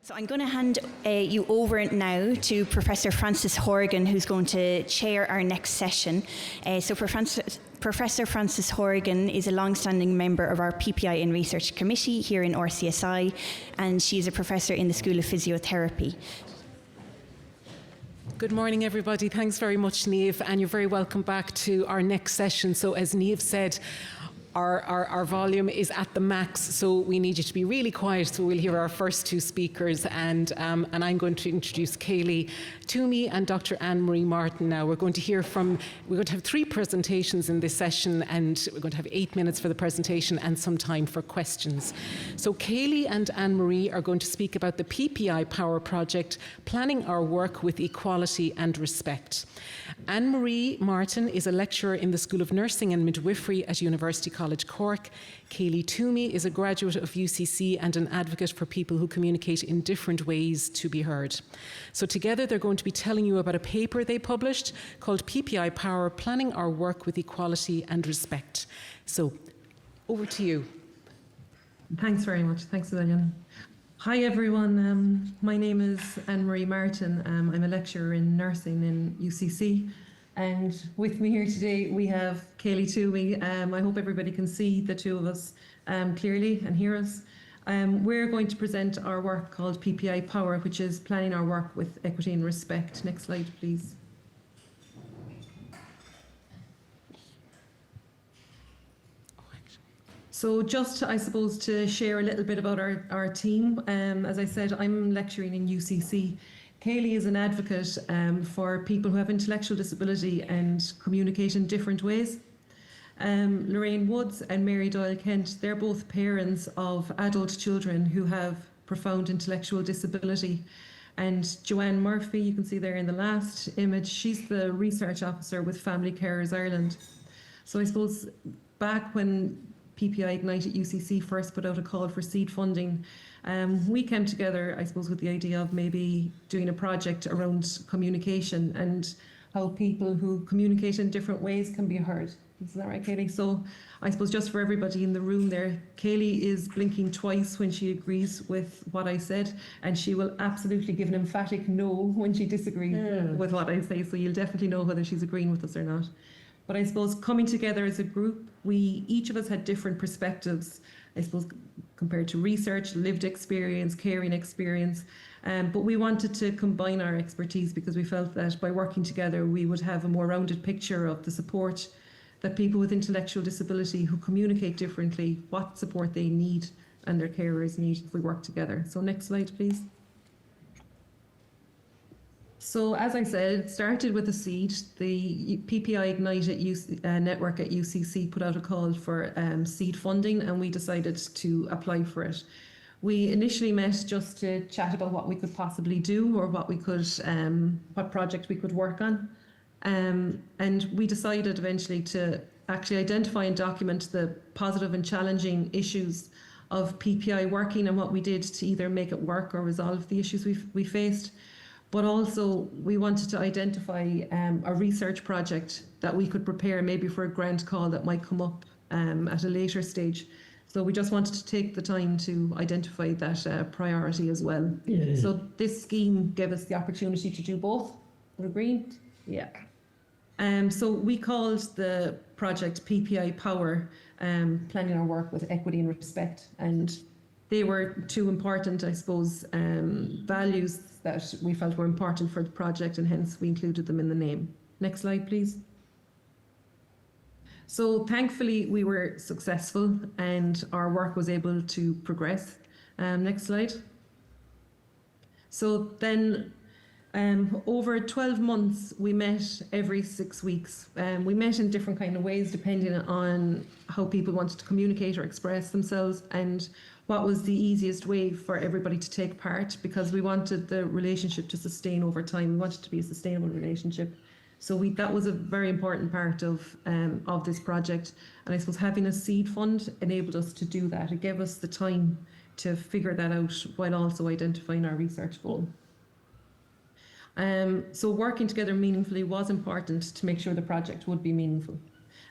So I'm going to hand you over now to Professor Frances Horgan, who's going to chair our next session. Professor Frances Horgan is a long-standing member of our PPI and Research Committee here in RCSI, and she is a professor in the School of Physiotherapy. Good morning, everybody. Thanks very much, Niamh, and you're very welcome back to our next session. So as Niamh said, our volume is at the max, so we need you to be really quiet, so we'll hear our first two speakers, and I'm going to introduce Kayleigh Twomey and Dr. Anne-Marie Martin now. We're going to have three presentations in this session, and we're going to have 8 minutes for the presentation and some time for questions. So Kayleigh and Anne-Marie are going to speak about the PPI Power Project, planning our work with equality and respect. Anne-Marie Martin is a lecturer in the School of Nursing and Midwifery at University College Cork. Kayleigh Twomey is a graduate of UCC and an advocate for people who communicate in different ways to be heard. So together they're going to be telling you about a paper they published called PPI Power, Planning Our Work with Equality and Respect. So over to you. Thanks very much. Thanks a million. Hi everyone, my name is Anne-Marie Martin. I'm a lecturer in nursing in UCC, and with me here today we have Kayleigh Twomey. I hope everybody can see the two of us clearly and hear us. We're going to present our work called PPI Power, which is planning our work with equity and respect. Next slide, please. So just, I suppose, to share a little bit about our team. As I said, I'm lecturing in UCC. Kayleigh is an advocate for people who have intellectual disability and communicate in different ways. Lorraine Woods and Mary Doyle Kent, they're both parents of adult children who have profound intellectual disability. And Joanne Murphy, you can see there in the last image, she's the research officer with Family Carers Ireland. So I suppose back when PPI Ignite at UCC first put out a call for seed funding, we came together, I suppose, with the idea of maybe doing a project around communication and how people who communicate in different ways can be heard. Is that right, Kayleigh? So I suppose just for everybody in the room there, Kayleigh is blinking twice when she agrees with what I said, and she will absolutely give an emphatic no when she disagrees with what I say, so you'll definitely know whether she's agreeing with us or not. But I suppose coming together as a group, each of us had different perspectives, I suppose, compared to research, lived experience, caring experience. But we wanted to combine our expertise because we felt that by working together, we would have a more rounded picture of the support that people with intellectual disability who communicate differently, what support they need and their carers need if we work together. So next slide, please. So as I said, it started with a seed. The PPI Ignite network at UCC put out a call for seed funding, and we decided to apply for it. We initially met just to chat about what we could possibly do or what project we could work on. And we decided eventually to actually identify and document the positive and challenging issues of PPI working and what we did to either make it work or resolve the issues we faced. But also we wanted to identify a research project that we could prepare maybe for a grant call that might come up at a later stage. So we just wanted to take the time to identify that priority as well. Yeah. So this scheme gave us the opportunity to do both. Would agree? Yeah. So we called the project PPI Power, planning our work with equity and respect. And they were two important, I suppose, values that we felt were important for the project, and hence we included them in the name. Next slide, please. So thankfully we were successful and our work was able to progress. Next slide. So then over 12 months we met every 6 weeks. We met in different kind of ways depending on how people wanted to communicate or express themselves and what was the easiest way for everybody to take part, because we wanted the relationship to sustain over time. We wanted it to be a sustainable relationship. So that was a very important part of this project. And I suppose having a seed fund enabled us to do that. It gave us the time to figure that out while also identifying our research goal. So working together meaningfully was important to make sure the project would be meaningful.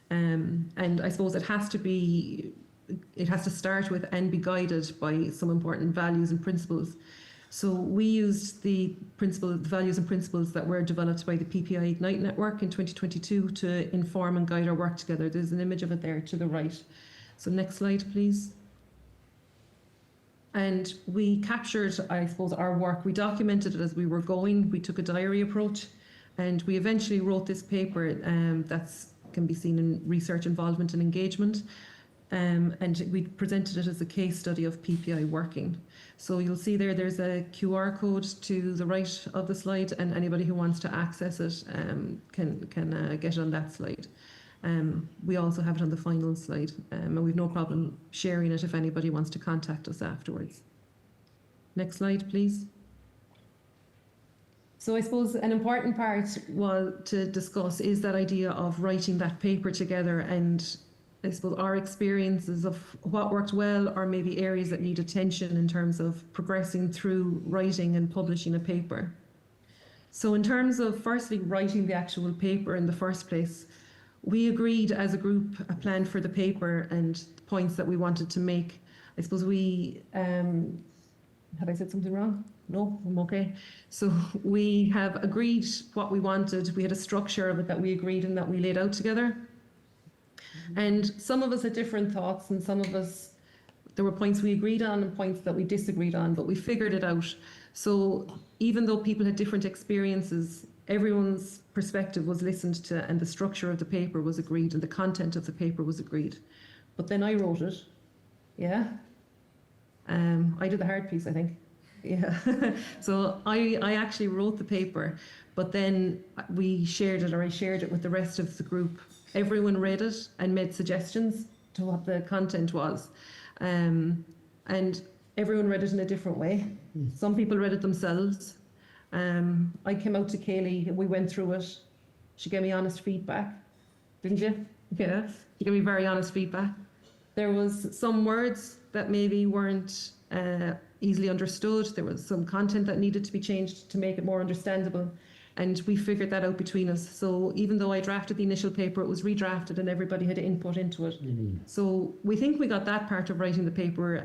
And I suppose it has to start with and be guided by some important values and principles. So we used the values and principles that were developed by the PPI Ignite network in 2022 to inform and guide our work together. There's an image of it there to the right. So next slide, please. And we captured, I suppose, our work. We documented it as we were going. We took a diary approach, and we eventually wrote this paper that can be seen in research involvement and engagement. And we presented it as a case study of PPI working. So you'll see there's a QR code to the right of the slide, and anybody who wants to access it can get it on that slide. We also have it on the final slide, and we've no problem sharing it if anybody wants to contact us afterwards. Next slide, please. So I suppose an important part to discuss is that idea of writing that paper together, and I suppose our experiences of what worked well or maybe areas that need attention in terms of progressing through writing and publishing a paper. So in terms of firstly writing the actual paper in the first place, we agreed as a group a plan for the paper and the points that we wanted to make. I suppose we, have I said something wrong? No, I'm okay. So we have agreed what we wanted. We had a structure of it that we agreed and that we laid out together. And some of us had different thoughts, and some of us, there were points we agreed on and points that we disagreed on, but we figured it out. So even though people had different experiences, everyone's perspective was listened to, and the structure of the paper was agreed, and the content of the paper was agreed. But then I wrote it. Yeah. I did the hard piece, I think. Yeah. So I actually wrote the paper, but then we shared it, or I shared it with the rest of the group. Everyone read it and made suggestions to what the content was. And everyone read it in a different way. Some people read it themselves. I came out to Kayleigh, we went through it. She gave me honest feedback, didn't you? Yeah, she gave me very honest feedback. There was some words that maybe weren't easily understood. There was some content that needed to be changed to make it more understandable. And we figured that out between us. So even though I drafted the initial paper, it was redrafted and everybody had input into it. So we think we got that part of writing the paper.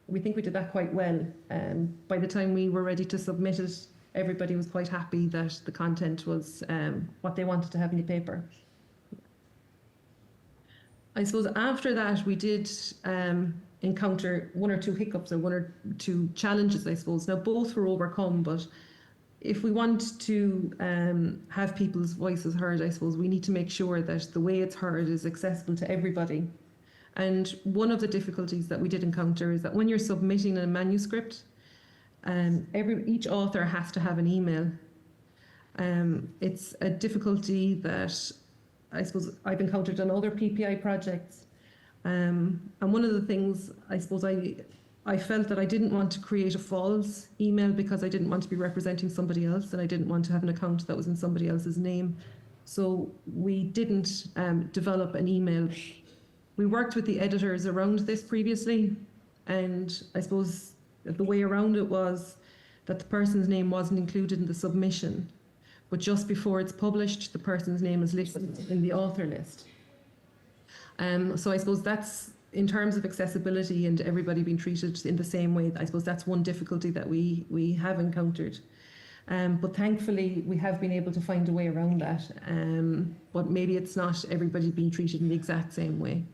We think we did that quite well. By the time we were ready to submit it, everybody was quite happy that the content was what they wanted to have in the paper. I suppose after that, we did encounter one or two hiccups or one or two challenges, I suppose. Now, both were overcome, but if we want to have people's voices heard, I suppose we need to make sure that the way it's heard is accessible to everybody. And one of the difficulties that we did encounter is that when you're submitting a manuscript, each author has to have an email. It's a difficulty that I suppose I've encountered on other PPI projects. And one of the things I suppose I felt that I didn't want to create a false email because I didn't want to be representing somebody else, and I didn't want to have an account that was in somebody else's name. So we didn't develop an email. We worked with the editors around this previously, and I suppose the way around it was that the person's name wasn't included in the submission, but just before it's published, the person's name is listed in the author list. So I suppose that's, in terms of accessibility and everybody being treated in the same way, I suppose that's one difficulty that we have encountered. But thankfully, we have been able to find a way around that. But maybe it's not everybody being treated in the exact same way.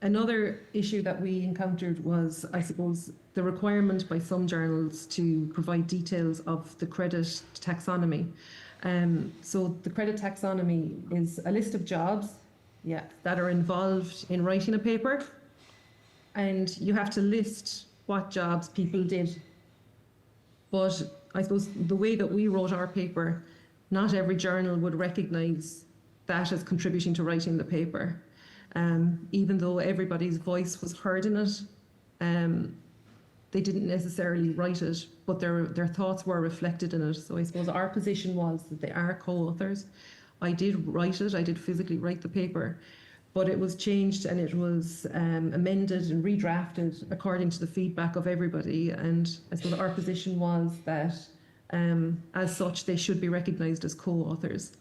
Another issue that we encountered was, I suppose, the requirement by some journals to provide details of the credit taxonomy. So the credit taxonomy is a list of jobs that are involved in writing a paper, and you have to list what jobs people did. But I suppose the way that we wrote our paper, not every journal would recognise that as contributing to writing the paper. Even though everybody's voice was heard in it, they didn't necessarily write it, but their thoughts were reflected in it. So I suppose our position was that they are co-authors. I did write it, I did physically write the paper, but it was changed and it was amended and redrafted according to the feedback of everybody. And I suppose our position was that as such, they should be recognised as co-authors.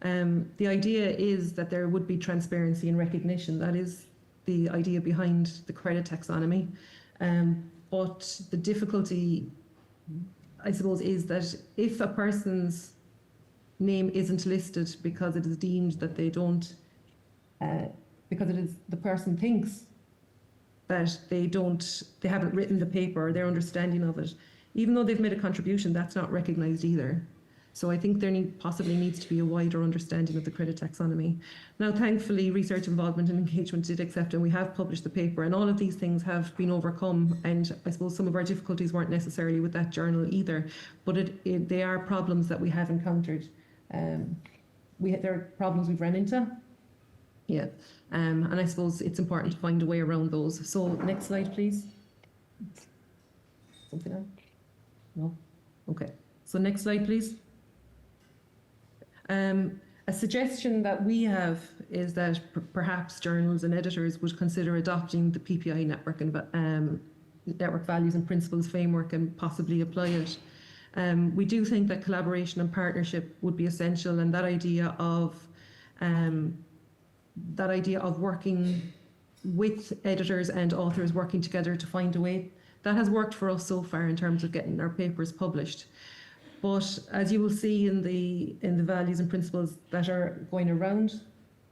The idea is that there would be transparency and recognition. That is the idea behind the credit taxonomy. But the difficulty, I suppose, is that if a person's name isn't listed because it is deemed that they don't, because it is the person thinks that they haven't written the paper or their understanding of it, even though they've made a contribution, that's not recognised either. So I think there possibly needs to be a wider understanding of the credit taxonomy. Now, thankfully, research involvement and engagement did accept, and we have published the paper, and all of these things have been overcome. And I suppose some of our difficulties weren't necessarily with that journal either, but they are problems that we have encountered. There are problems we've run into. Yeah, and I suppose it's important to find a way around those. So next slide, please. Something else? No? Okay. So next slide, please. A suggestion that we have is that perhaps journals and editors would consider adopting the PPI network and network values and principles framework and possibly apply it. We do think that collaboration and partnership would be essential, and that idea of working with editors and authors working together to find a way, that has worked for us so far in terms of getting our papers published. But as you will see in the values and principles that are going around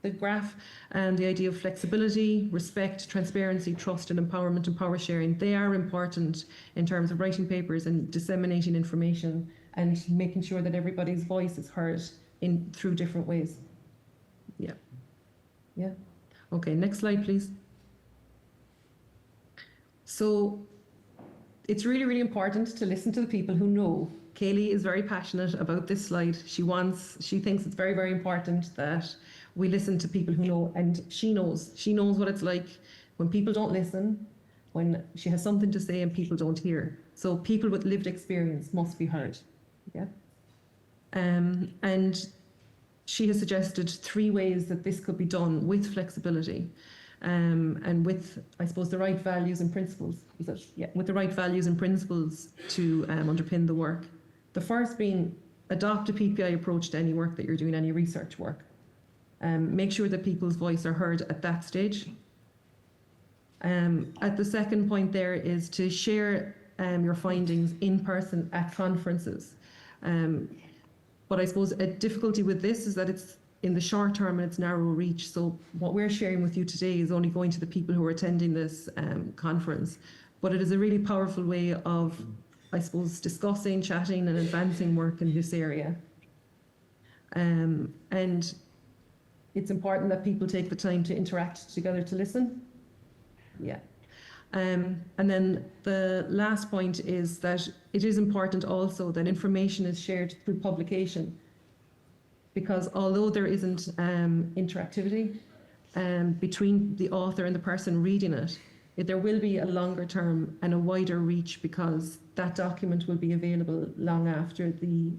the graph, and the idea of flexibility, respect, transparency, trust and empowerment and power sharing, they are important in terms of writing papers and disseminating information and making sure that everybody's voice is heard through different ways. Yeah. Yeah. Okay, next slide, please. So it's really, really important to listen to the people who know. Kayleigh is very passionate about this slide. She thinks it's very, very important that we listen to people who know, and she knows what it's like when people don't listen, when she has something to say and people don't hear. So people with lived experience must be heard. Yeah. And she has suggested 3 ways that this could be done with flexibility. And with, I suppose, the right values and principles. With the right values and principles to underpin the work. The first being, adopt a PPI approach to any work that you're doing, any research work. Make sure that people's voice are heard at that stage. At the second point there is to share your findings in person at conferences. But I suppose a difficulty with this is that it's in the short term and it's narrow reach. So what we're sharing with you today is only going to the people who are attending this conference. But it is a really powerful way of, I suppose, discussing, chatting and advancing work in this area. And it's important that people take the time to interact together to listen. Yeah. And then the last point is that it is important also that information is shared through publication, because although there isn't interactivity between the author and the person reading it, there will be a longer term and a wider reach, because that document will be available long after the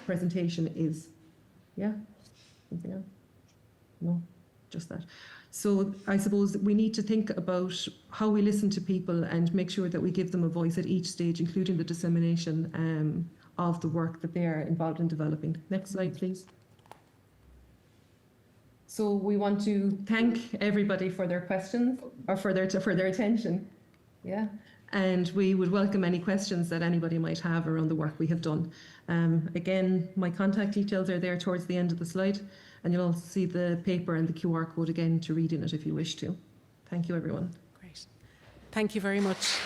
presentation is. Yeah? Anything else? No, just that. So I suppose we need to think about how we listen to people and make sure that we give them a voice at each stage, including the dissemination of the work that they are involved in developing. Next slide, please. So we want to thank everybody for their questions, or for their attention. Yeah. And we would welcome any questions that anybody might have around the work we have done. Again, my contact details are there towards the end of the slide, and you'll also see the paper and the QR code again to read in it if you wish to. Thank you, everyone. Great. Thank you very much.